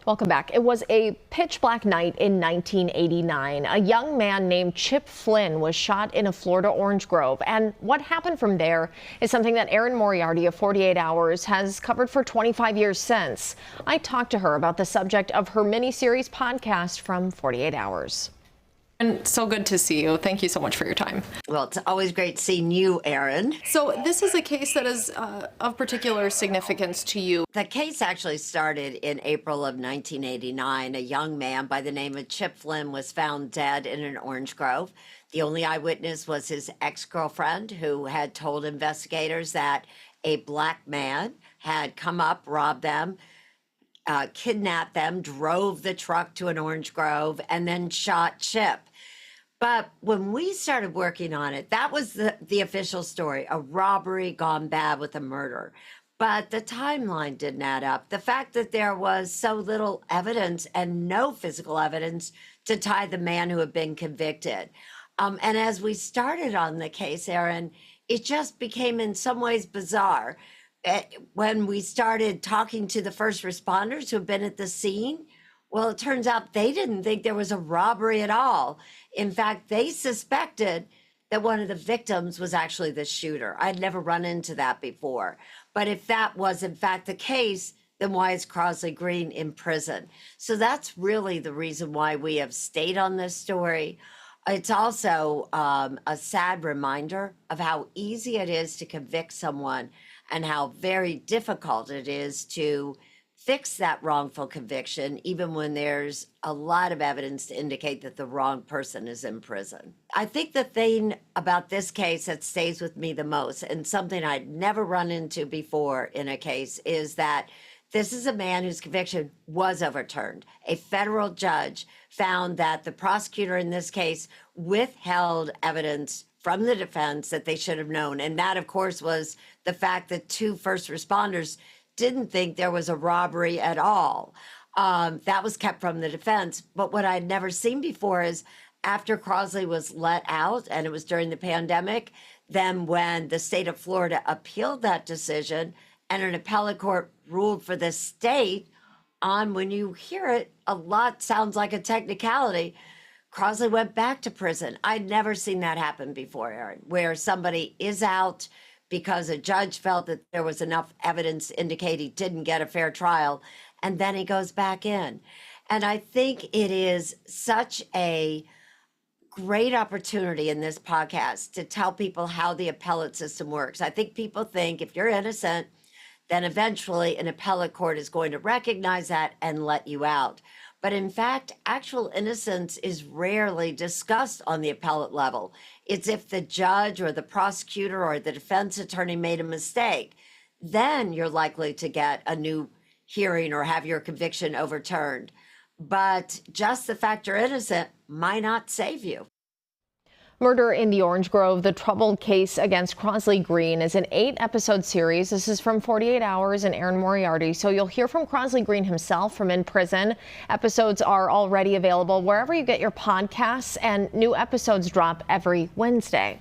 Welcome back. It was a pitch black night in 1989. A young man named Chip Flynn was shot in a Florida orange grove. And what happened from there is something that Erin Moriarty of 48 Hours has covered for 25 years since. I talked to her about the subject of her mini-series podcast from 48 Hours. And so good to see you. Thank you so much for your time. Well, it's always great seeing you, Erin. So this is a case that is of particular significance to you. The case actually started in April of 1989. A young man by the name of Chip Flynn was found dead in an orange grove. The only eyewitness was his ex-girlfriend, who had told investigators that a black man had come up, robbed them, kidnapped them, drove the truck to an orange grove, and then shot Chip. But when we started working on it, that was the official story, a robbery gone bad with a murder. But the timeline didn't add up. The fact that there was so little evidence and no physical evidence to tie the man who had been convicted. And as we started on the case, Erin, it just became in some ways bizarre. When we started talking to the first responders who had been at the scene, well, it turns out they didn't think there was a robbery at all. In fact, they suspected that one of the victims was actually the shooter. I'd never run into that before. But if that was in fact the case, then why is Crosley Green in prison? So that's really the reason why we have stayed on this story. It's also a sad reminder of how easy it is to convict someone and how very difficult it is to fix that wrongful conviction, even when there's a lot of evidence to indicate that the wrong person is in prison. I think the thing about this case that stays with me the most, and something I'd never run into before in a case, is that this is a man whose conviction was overturned. A federal judge found that the prosecutor in this case withheld evidence from the defense that they should have known. And that, of course, was the fact that two first responders didn't think there was a robbery at all. That was kept from the defense. But what I'd never seen before is after Crosley was let out, and it was during the pandemic, then when the state of Florida appealed that decision and an appellate court ruled for the state on, when you hear it, a lot sounds like a technicality, Crosley went back to prison. I'd never seen that happen before, Erin, where somebody is out because a judge felt that there was enough evidence to indicate he didn't get a fair trial, and then he goes back in. And I think it is such a great opportunity in this podcast to tell people how the appellate system works. I think people think if you're innocent, then eventually an appellate court is going to recognize that and let you out. But in fact, actual innocence is rarely discussed on the appellate level. It's if the judge or the prosecutor or the defense attorney made a mistake, then you're likely to get a new hearing or have your conviction overturned. But just the fact you're innocent might not save you. Murder in the Orange Grove, the troubled case against Crosley Green, is an 8-episode series. This is from 48 Hours and Erin Moriarty. So you'll hear from Crosley Green himself from in prison. Episodes are already available wherever you get your podcasts, and new episodes drop every Wednesday.